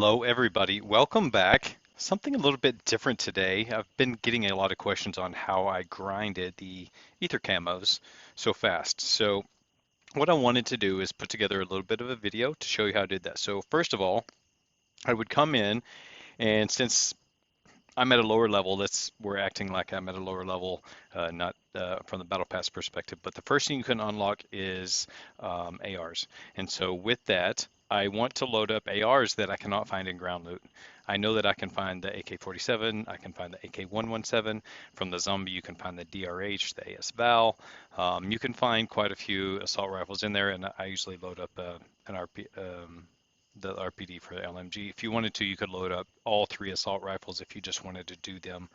Hello, everybody. Welcome back. Something a little bit different today. I've been getting a lot of questions on how I grinded the Aether camos so fast. So what I wanted to do is put together a little bit of a video to show you how I did that. So first of all, I would come in, and since I'm at a lower level, we're acting like I'm at a lower level, not from the battle pass perspective. But the first thing you can unlock is ARs, and so with that, I want to load up ARs that I cannot find in ground loot. I know that I can find the AK-47, I can find the AK-117. From the zombie, you can find the DRH, the AS Val. You can find quite a few assault rifles in there, and I usually load up an RP, the RPD for the LMG. If you wanted to, you could load up all three assault rifles if you just wanted to do them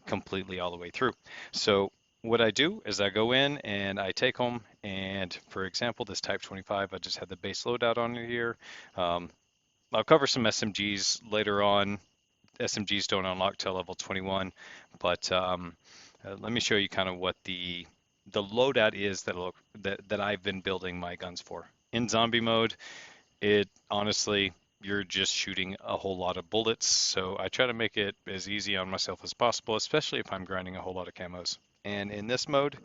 completely all the way through. So what I do is I go in and I take them, and for example, this Type 25, I just had the base loadout on it here. Um, I'll cover some SMGs later on. SMGs don't unlock till level 21, but let me show you kind of what the loadout is that I've been building my guns for. In zombie mode, it honestly, you're just shooting a whole lot of bullets, so I try to make it as easy on myself as possible, especially if I'm grinding a whole lot of camos. And in this mode,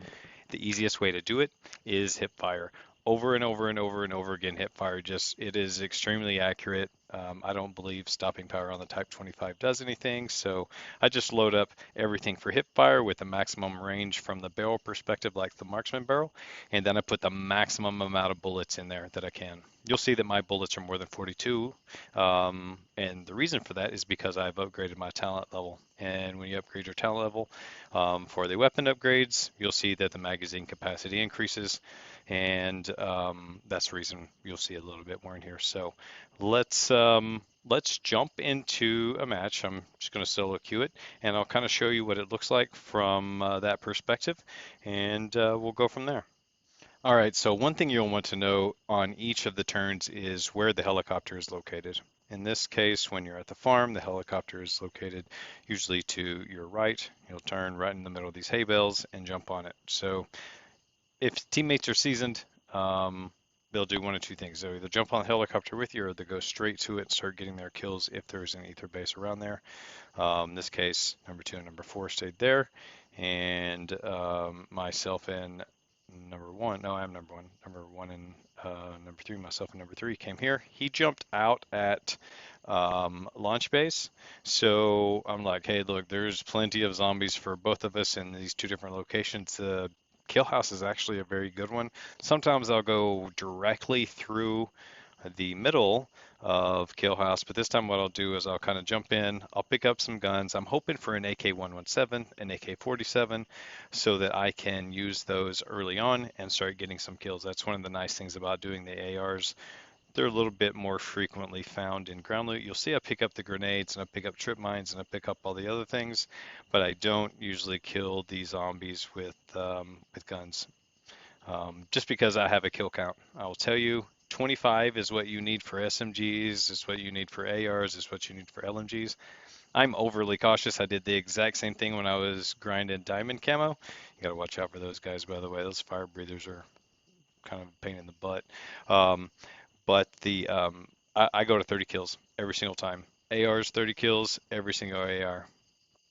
the easiest way to do it is hip fire. Over and over and over and over again, hip fire. It is extremely accurate. I don't believe stopping power on the Type 25 does anything, so I just load up everything for hip fire with the maximum range from the barrel perspective, like the marksman barrel, and then I put the maximum amount of bullets in there that I can. You'll see that my bullets are more than 42, and the reason for that is because I've upgraded my talent level. And when you upgrade your talent level for the weapon upgrades, you'll see that the magazine capacity increases, and that's the reason you'll see a little bit more in here. So let's jump into a match. I'm just going to solo queue it, and I'll kind of show you what it looks like from that perspective, and we'll go from there. All right, so one thing you'll want to know on each of the turns is where the helicopter is located. In this case, when you're at the farm, the helicopter is located usually to your right. You'll turn right in the middle of these hay bales and jump on it. So if teammates are seasoned, they'll do one of two things. They'll either jump on the helicopter with you, or they'll go straight to it and start getting their kills if there's an Aether base around there. In this case, number 2 and number 4 stayed there, and myself and number 1, no, I'm number 1. Number 1 and number 3, myself and number 3 came here. He jumped out at launch base, so I'm like, hey, look, there's plenty of zombies for both of us in these two different locations. Kill house is actually a very good one. Sometimes I'll go directly through the middle of kill house, but this time what I'll do is I'll kind of jump in, I'll pick up some guns. I'm hoping for an AK-117, an AK-47, so that I can use those early on and start getting some kills. That's one of the nice things about doing the ARs. They're a little bit more frequently found in ground loot. You'll see I pick up the grenades, and I pick up trip mines, and I pick up all the other things, but I don't usually kill these zombies with guns, just because I have a kill count. I will tell you, 25 is what you need for SMGs, is what you need for ARs, is what you need for LMGs. I'm overly cautious. I did the exact same thing when I was grinding diamond camo. You got to watch out for those guys, by the way. Those fire breathers are kind of a pain in the butt. Um, but I go to 30 kills every single time. ARs 30 kills every single AR.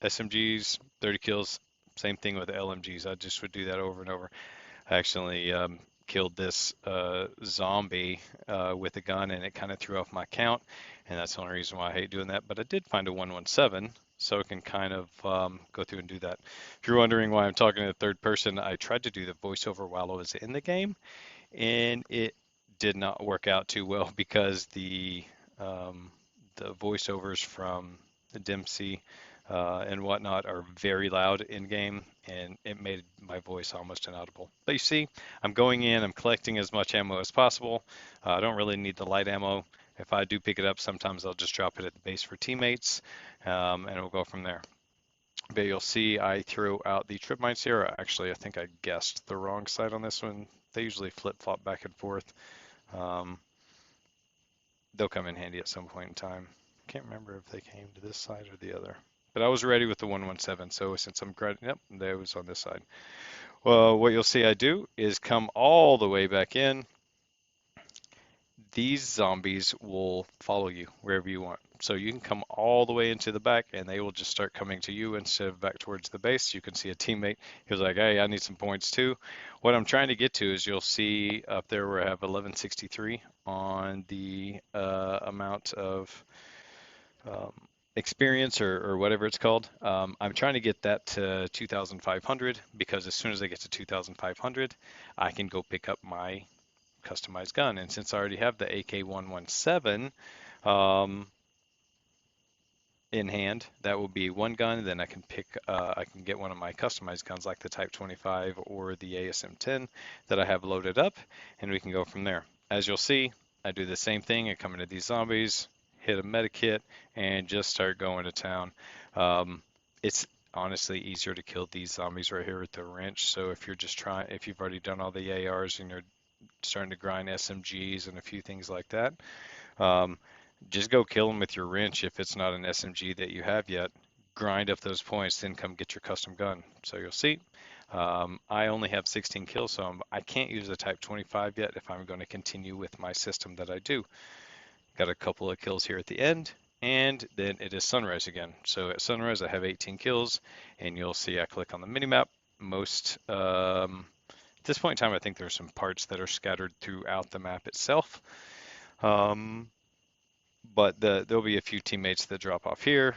SMGs 30 kills. Same thing with LMGs. I just would do that over and over. I actually killed this zombie with a gun, and it kind of threw off my count, and that's the only reason why I hate doing that. But I did find a 117, so I can kind of go through and do that. If you're wondering why I'm talking in the third person, I tried to do the voiceover while I was in the game, and it did not work out too well because the voiceovers from Dempsey and whatnot are very loud in game, and it made my voice almost inaudible. But you see, I'm going in, I'm collecting as much ammo as possible. I don't really need the light ammo. If I do pick it up, sometimes I'll just drop it at the base for teammates, and we'll go from there. But you'll see I threw out the trip mines here. Actually, I think I guessed the wrong side on this one. They usually flip-flop back and forth. Um, they'll come in handy at some point in time. Can't remember if they came to this side or the other. But I was ready with the 117, so since I'm grinding, yep, they was on this side. Well, what you'll see I do is come all the way back in. these zombies will follow you wherever you want. So you can come all the way into the back and they will just start coming to you instead of back towards the base. You can see a teammate. He was like, hey, I need some points too. What I'm trying to get to is you'll see up there where I have 1163 on the amount of um, experience or whatever it's called. I'm trying to get that to 2,500 because as soon as I get to 2,500, I can go pick up my customized gun. And since I already have the AK-117 um, in hand, that will be one gun. Then I can get one of my customized guns like the Type 25 or the ASM-10 that I have loaded up, and we can go from there. As you'll see, I do the same thing. I come into these zombies, hit a medikit, and just start going to town. It's honestly easier to kill these zombies right here with the wrench. So if you've already done all the ARs and you're starting to grind SMGs and a few things like that. Um, just go kill them with your wrench if it's not an SMG that you have yet. Grind up those points, then come get your custom gun. So you'll see, I only have 16 kills, so I can't use the Type 25 yet if I'm going to continue with my system that I do. Got a couple of kills here at the end, and then it is sunrise again. So at sunrise, I have 18 kills, and you'll see I click on the minimap. Most at this point in time, I think there's some parts that are scattered throughout the map itself. Um, but there'll be a few teammates that drop off here.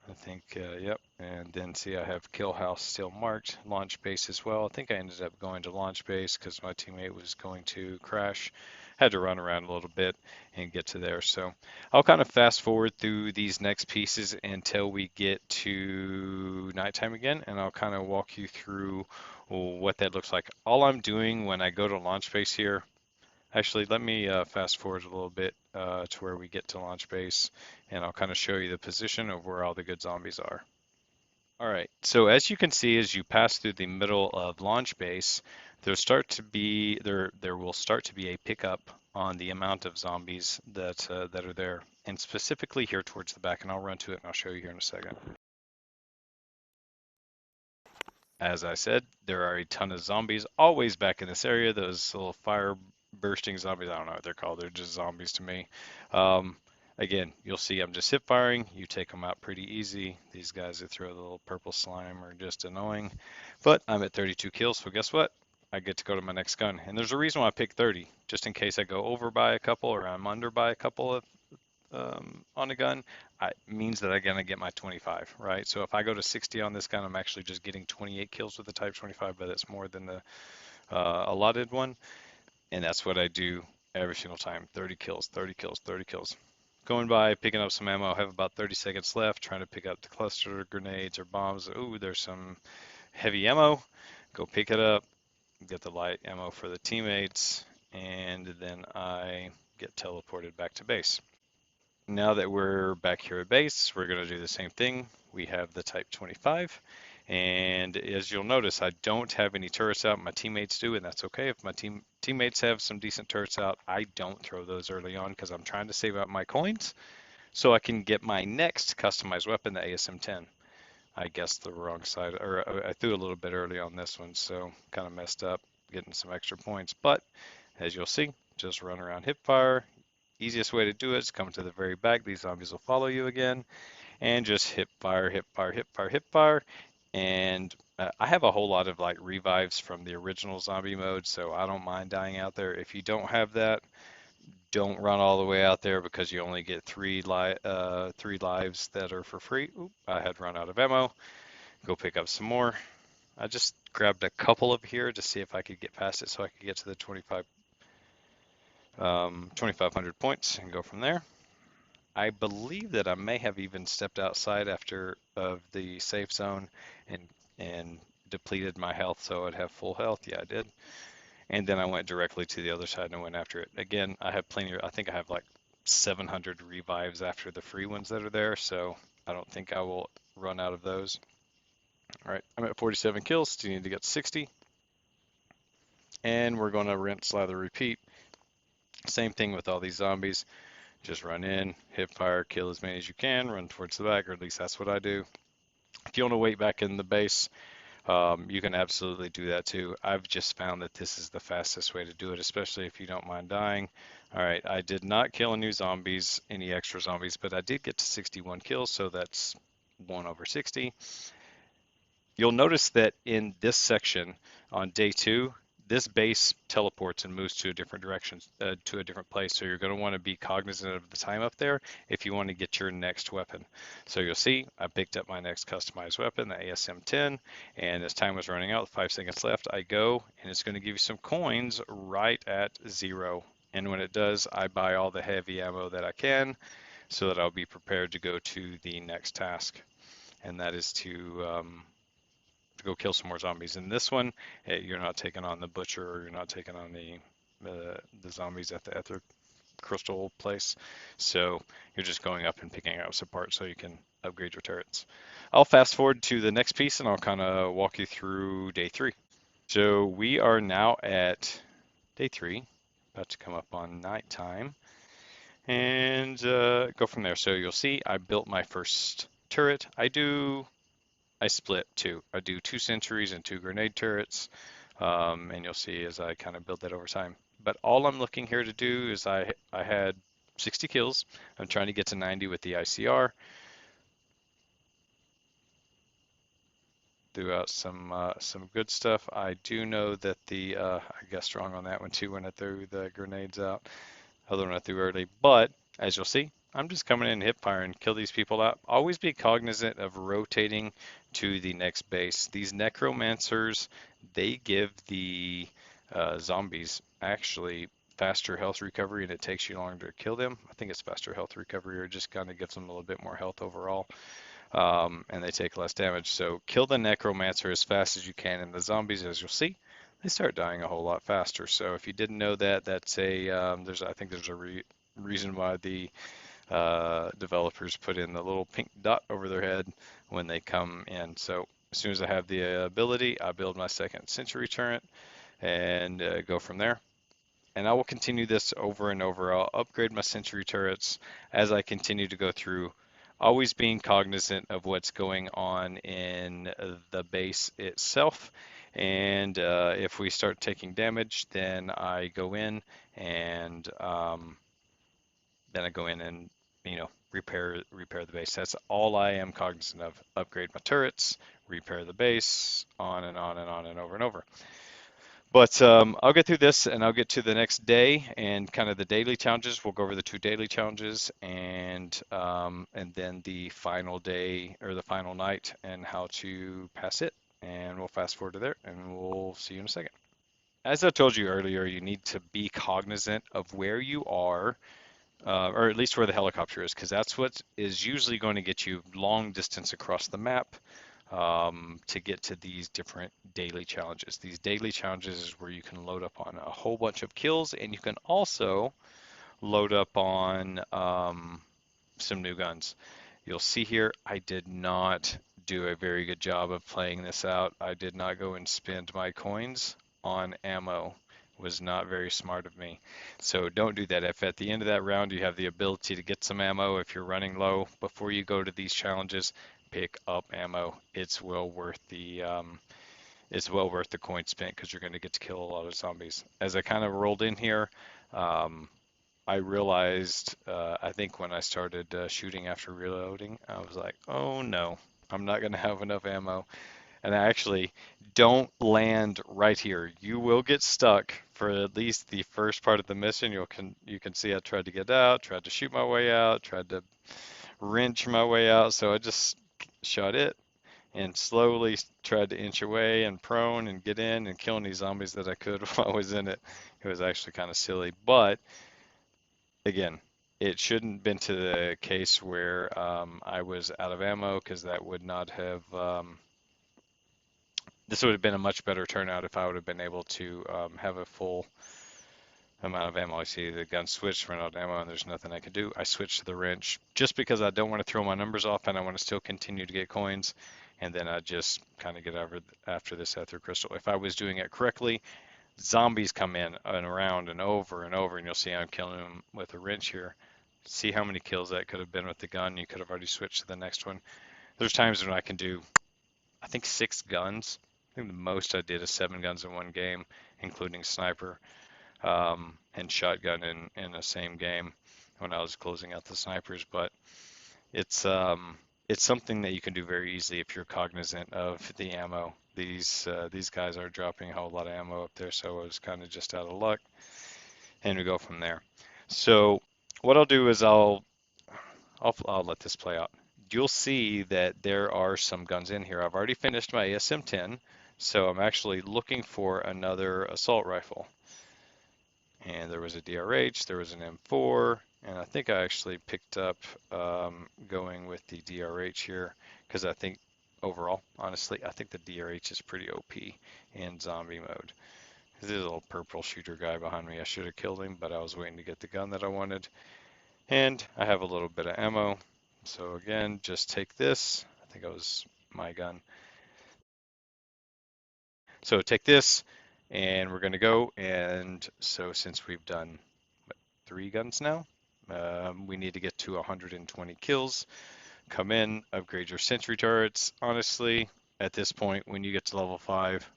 I think, yep. And then see, I have kill house still marked, launch base as well. I think I ended up going to launch base because my teammate was going to crash. Had to run around a little bit and get to there. So I'll kind of fast forward through these next pieces until we get to nighttime again, and I'll kind of walk you through what that looks like. All I'm doing when I go to launch base here, actually, let me fast forward a little bit to where we get to launch base, and I'll kind of show you the position of where all the good zombies are. All right, so as you can see, as you pass through the middle of launch base, there will start to be a pickup on the amount of zombies that are there, and specifically here towards the back, and I'll run to it and I'll show you here in a second. As I said, there are a ton of zombies always back in this area. Those little fire bursting zombies, I don't know what they're called. They're just zombies to me. Again, you'll see I'm just hip firing. You take them out pretty easy. These guys that throw the little purple slime are just annoying. But I'm at 32 kills, so guess what? I get to go to my next gun. And there's a reason why I picked 30, just in case I go over by a couple or I'm under by a couple of on a gun, means that I'm going to get my 25, right? So if I go to 60 on this gun, I'm actually just getting 28 kills with the Type 25, but it's more than the allotted one. And that's what I do every single time. 30 kills, 30 kills, 30 kills. Going by, picking up some ammo. I have about 30 seconds left, trying to pick up the cluster grenades or bombs. Ooh, there's some heavy ammo. Go pick it up, get the light ammo for the teammates, and then I get teleported back to base. Now that we're back here at base, we're going to do the same thing. We have the Type 25, and as you'll notice, I don't have any turrets out. My teammates do, and that's okay. If my teammates have some decent turrets out, I don't throw those early on because I'm trying to save up my coins so I can get my next customized weapon, the ASM-10. I guessed the wrong side, or I threw a little bit early on this one, so kind of messed up, getting some extra points. But as you'll see, just run around hip fire. Easiest way to do it is come to the very back. These zombies will follow you again, and just hip fire, hip fire, hip fire, hip fire. And I have a whole lot of like revives from the original zombie mode, so I don't mind dying out there. If you don't have that, don't run all the way out there because you only get three lives that are for free. Oop, I had run out of ammo. Go pick up some more. I just grabbed a couple of here to see if I could get past it so I could get to the 2,500 points and go from there. I believe that I may have even stepped outside after of the safe zone and depleted my health so I'd have full health. Yeah, I did. And then I went directly to the other side and went after it. Again, I have plenty, I think I have like 700 revives after the free ones that are there, so I don't think I will run out of those. All right, I'm at 47 kills, still need to get 60. And we're going to rinse, slather, repeat. Same thing with all these zombies. Just run in, hip fire, kill as many as you can, run towards the back, or at least that's what I do. If you want to wait back in the base, You can absolutely do that too. I've just found that this is the fastest way to do it, especially if you don't mind dying. All right, I did not kill any extra zombies, but I did get to 61 kills, so that's 1 over 60. You'll notice that in this section on day 2, this base teleports and moves to a different direction, to a different place. So you're going to want to be cognizant of the time up there if you want to get your next weapon. So you'll see I picked up my next customized weapon, the ASM-10, and as time was running out, 5 seconds left, I go, and it's going to give you some coins right at 0. And when it does, I buy all the heavy ammo that I can so that I'll be prepared to go to the next task, and that is to go kill some more zombies. In this one, you're not taking on the butcher, or you're not taking on the zombies at the Aether crystal place. So you're just going up and picking out some parts so you can upgrade your turrets. I'll fast forward to the next piece and I'll kind of walk you through day 3. So we are now at day 3, about to come up on nighttime, and go from there. So you'll see I built my first turret. I split two. I do 2 sentries and 2 grenade turrets, and you'll see as I kind of build that over time. But all I'm looking here to do is I had 60 kills. I'm trying to get to 90 with the ICR. Threw out some good stuff. I do know that I guessed wrong on that one too when I threw the grenades out. Other one I threw early, but as you'll see, I'm just coming in hip fire and kill these people out. Always be cognizant of rotating to the next base. These necromancers, they give the zombies actually faster health recovery, and it takes you longer to kill them. I think it's faster health recovery, or just kind of gives them a little bit more health overall, and they take less damage. So kill the necromancer as fast as you can, and the zombies, as you'll see, they start dying a whole lot faster. So if you didn't know that, that's I think there's a reason why the developers put in the little pink dot over their head when they come in. So as soon as I have the ability, I build my second century turret and go from there. And I will continue this over and over. I'll upgrade my century turrets as I continue to go through, always being cognizant of what's going on in the base itself. And if we start taking damage, then I go in and repair the base. That's all I am cognizant of. Upgrade my turrets, repair the base, on and on and on and over and over. But I'll get through this and I'll get to the next day and kind of the daily challenges. We'll go over the 2 daily challenges and then the final day or the final night and how to pass it. And we'll fast forward to there and we'll see you in a second. As I told you earlier, you need to be cognizant of where you are, or at least where the helicopter is, because that's what is usually going to get you long distance across the map to get to these different daily challenges. These daily challenges is where you can load up on a whole bunch of kills, and you can also load up on some new guns. You'll see here, I did not do a very good job of playing this out. I did not go and spend my coins on ammo. Was not very smart of me. So don't do that. If at the end of that round you have the ability to get some ammo, if you're running low before you go to these challenges, pick up ammo. It's well worth the coin spent because you're going to get to kill a lot of zombies. As I kind of rolled in here, I realized, I think when I started shooting after reloading, I was like, oh no, I'm not going to have enough ammo. And I actually don't land right here. You will get stuck for at least the first part of the mission. You can see I tried to get out, tried to shoot my way out, tried to wrench my way out. So I just shot it and slowly tried to inch away and prone and get in and kill any zombies that I could while I was in it. It was actually kind of silly, but again, it shouldn't been to the case where I was out of ammo because that would not have this would have been a much better turnout if I would have been able to have a full amount of ammo. I see the gun switched, run out of ammo, and there's nothing I can do. I switched to the wrench just because I don't want to throw my numbers off and I want to still continue to get coins. And then I just kind of get over after this Aether crystal. If I was doing it correctly, zombies come in and around and over and over, and you'll see I'm killing them with a wrench here. See how many kills that could have been with the gun. You could have already switched to the next one. There's times when I can do, I think, 6 guns think the most I did is 7 guns in one game, including sniper and shotgun in the same game when I was closing out the snipers. But it's um, it's something that you can do very easily if you're cognizant of the ammo. These guys are dropping a whole lot of ammo up there, so it was kind of just out of luck, and we go from there. So what I'll do is I'll let this play out. You'll see that there are some guns in here. I've already finished my ASM-10, so I'm actually looking for another assault rifle. And there was a DRH, there was an M4, and I think I actually picked up going with the DRH here because I think overall, honestly, I think the DRH is pretty OP in zombie mode. There's a little purple shooter guy behind me. I should have killed him, but I was waiting to get the gun that I wanted. And I have a little bit of ammo. So again, just take this. I think it was my gun. So take this, and we're going to go. And so since we've done 3 guns now, we need to get to 120 kills. Come in, upgrade your sentry turrets. Honestly, at this point, when you get to level 5,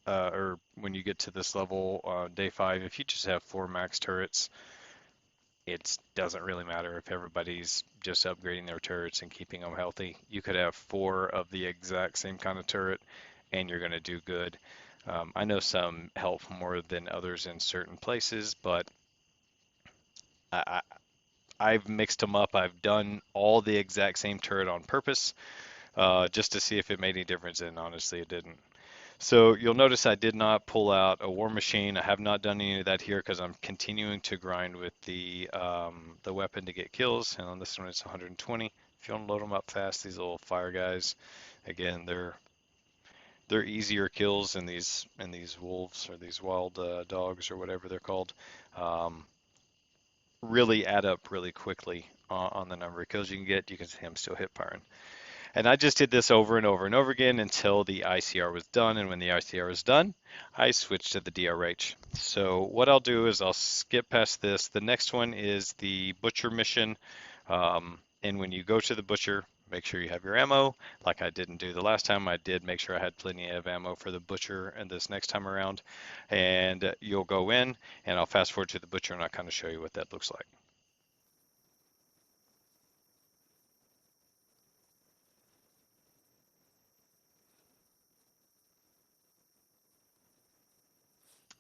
or when you get to this level, day 5, if you just have 4 max turrets, it doesn't really matter if everybody's just upgrading their turrets and keeping them healthy. You could have 4 of the exact same kind of turret and you're going to do good. I know some help more than others in certain places, but I, I've mixed them up. I've done all the exact same turret on purpose, just to see if it made any difference, and honestly, it didn't. So you'll notice I did not pull out a war machine. I have not done any of that here because I'm continuing to grind with the weapon to get kills. And on this one, it's 120. If you want to load them up fast, these little fire guys, again, they're easier kills in these wolves or these wild dogs or whatever they're called. Um, really add up really quickly on the number of kills you can get. You can see I'm still hip firing. And I just did this over and over and over again until the ICR was done. And when the ICR was done, I switched to the DRH. So what I'll do is I'll skip past this. The next one is the Butcher mission. And when you go to the Butcher, make sure you have your ammo. Like I didn't do the last time, I did make sure I had plenty of ammo for the Butcher and this next time around. And you'll go in, and I'll fast forward to the Butcher, and I'll kind of show you what that looks like.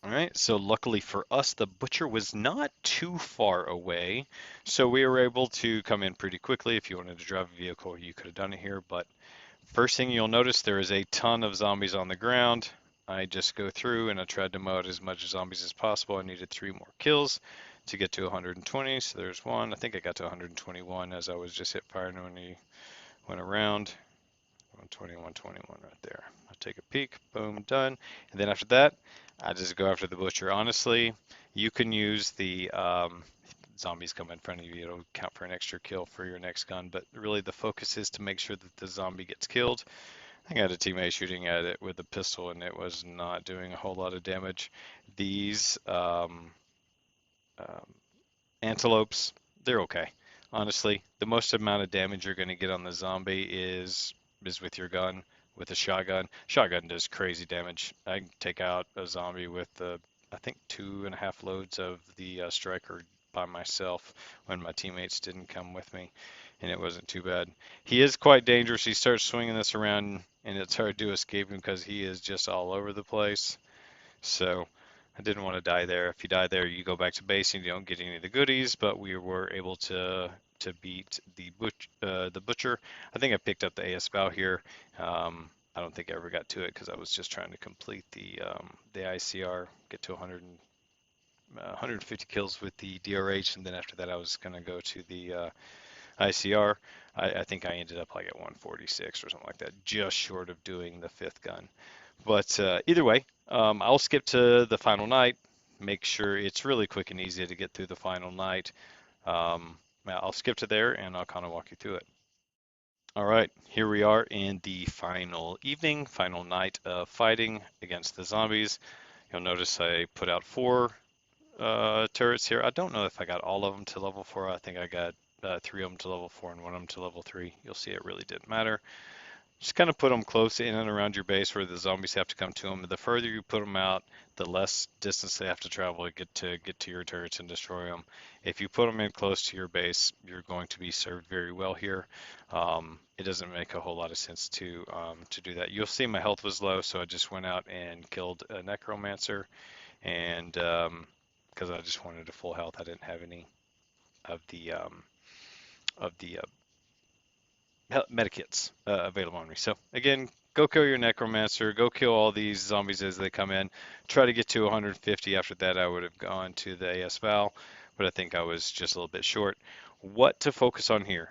All right, so luckily for us, the butcher was not too far away, so we were able to come in pretty quickly. If you wanted to drive a vehicle, you could have done it here, but first thing you'll notice, there is a ton of zombies on the ground. I just go through and I tried to mow out as much zombies as possible. I needed 3 more kills to get to 120, so there's one. I think I got to 121 as I was just hit firing when he went around. 120, 121 right there. I'll take a peek, boom, done. And then after that, I just go after the butcher. Honestly, you can use the zombies come in front of you. It'll count for an extra kill for your next gun, but really the focus is to make sure that the zombie gets killed. I think I had a teammate shooting at it with a pistol and it was not doing a whole lot of damage. These um, antelopes, they're okay. Honestly, the most amount of damage you're going to get on the zombie is with your gun, with a shotgun. Shotgun does crazy damage. I can take out a zombie with I think 2.5 loads of the striker by myself when my teammates didn't come with me, and it wasn't too bad. He is quite dangerous. He starts swinging this around, and it's hard to escape him because he is just all over the place. So I didn't want to die there. If you die there, you go back to base and you don't get any of the goodies. But we were able to beat the butcher. I think I picked up the AS Val here. I don't think I ever got to it because I was just trying to complete the ICR, get to 150 kills with the DRH, and then after that I was going to go to the ICR. I think I ended up like at 146 or something like that, just short of doing the 5th gun. But either way, I'll skip to the final night. Make sure it's really quick and easy to get through the final night. I'll skip to there and I'll kind of walk you through it. All right, here we are in the final evening, final night of fighting against the zombies. You'll notice I put out 4 turrets here. I don't know if I got all of them to level 4. I think I got 3 of them to level 4 and 1 of them to level 3. You'll see it really didn't matter. Just kind of put them close in and around your base where the zombies have to come to them. The further you put them out, the less distance they have to travel to get to your turrets and destroy them. If you put them in close to your base, you're going to be served very well here. It doesn't make a whole lot of sense to do that. You'll see my health was low, so I just went out and killed a necromancer, and because I just wanted a full health, I didn't have any of the medikits available on me. So again, go kill your necromancer, go kill all these zombies as they come in. Try to get to 150. After that, I would have gone to the AS Val, but I think I was just a little bit short. What to focus on here?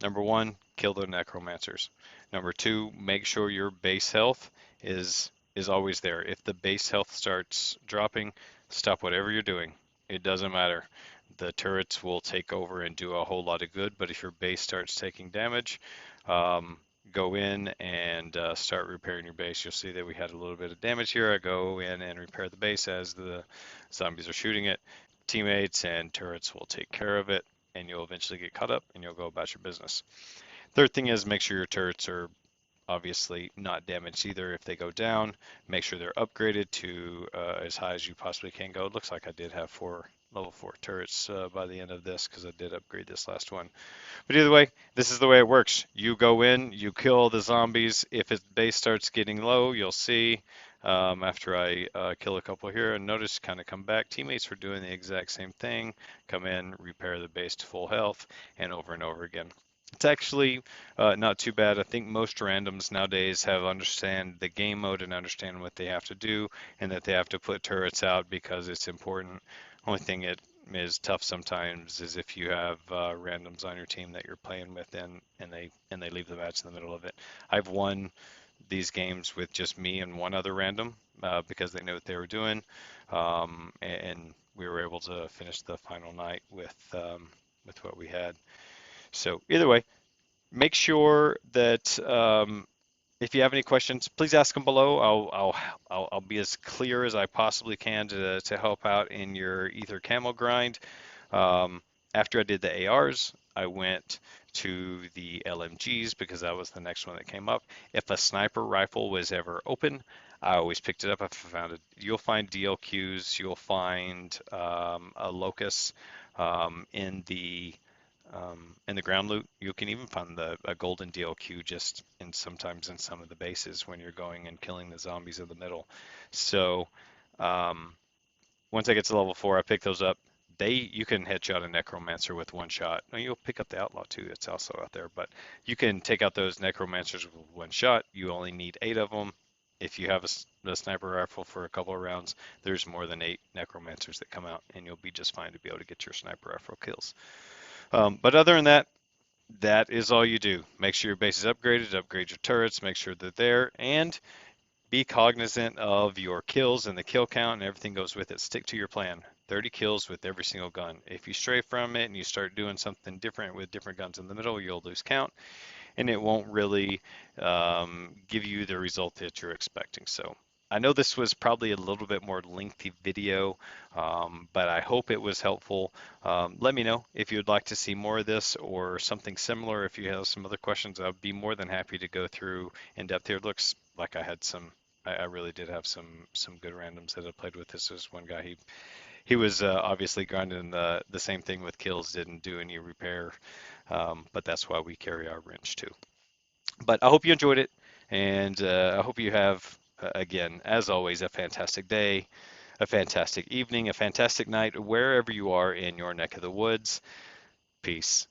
Number one, kill the necromancers. Number two, make sure your base health is always there. If the base health starts dropping, stop whatever you're doing. It doesn't matter. The turrets will take over and do a whole lot of good, but if your base starts taking damage, um, go in and start repairing your base. You'll see that we had a little bit of damage here. I go in and repair the base as the zombies are shooting it. Teammates and turrets will take care of it, and you'll eventually get caught up and you'll go about your business. Third thing is make sure your turrets are obviously not damaged either. If they go down, make sure they're upgraded to as high as you possibly can go. It looks like I did have level 4 turrets by the end of this because I did upgrade this last one. But either way, this is the way it works. You go in, you kill the zombies. If its base starts getting low, you'll see after I kill a couple here and notice kind of come back. Teammates were doing the exact same thing. Come in, repair the base to full health, and over again. It's actually not too bad. I think most randoms nowadays have understand the game mode and understand what they have to do and that they have to put turrets out because it's important. Only thing it is tough sometimes is if you have randoms on your team that you're playing with and they leave the match in the middle of it. I've won these games with just me and one other random because they knew what they were doing, and we were able to finish the final night with what we had. So either way, make sure that if you have any questions, please ask them below. I'll be as clear as I possibly can to help out in your Aether camo grind. After I did the ARs, I went to the LMGs because that was the next one that came up. If a sniper rifle was ever open, I always picked it up. If I found it, you'll find DLQs, you'll find a locus in the ground loot. You can even find a golden DLQ just sometimes in some of the bases when you're going and killing the zombies in the middle. So um, once I get to level 4, I pick those up. You can headshot a necromancer with one shot. Now, you'll pick up the outlaw too. It's also out there, but you can take out those necromancers with one shot. You only need 8 of them. If you have a sniper rifle for a couple of rounds, there's more than 8 necromancers that come out, and you'll be just fine to be able to get your sniper rifle kills. But other than that, that is all you do. Make sure your base is upgraded, upgrade your turrets, make sure they're there, and be cognizant of your kills and the kill count and everything goes with it. Stick to your plan. 30 kills with every single gun. If you stray from it and you start doing something different with different guns in the middle, you'll lose count and it won't really give you the result that you're expecting. So I know this was probably a little bit more lengthy video, but I hope it was helpful. Let me know if you'd like to see more of this or something similar. If you have some other questions, I'd be more than happy to go through in depth here. It looks like I had I really did have some good randoms that I played with. This was one guy, he was obviously grinding the same thing with kills, didn't do any repair, but that's why we carry our wrench too. But I hope you enjoyed it, and I hope you have, again, as always, a fantastic day, a fantastic evening, a fantastic night, wherever you are in your neck of the woods. Peace.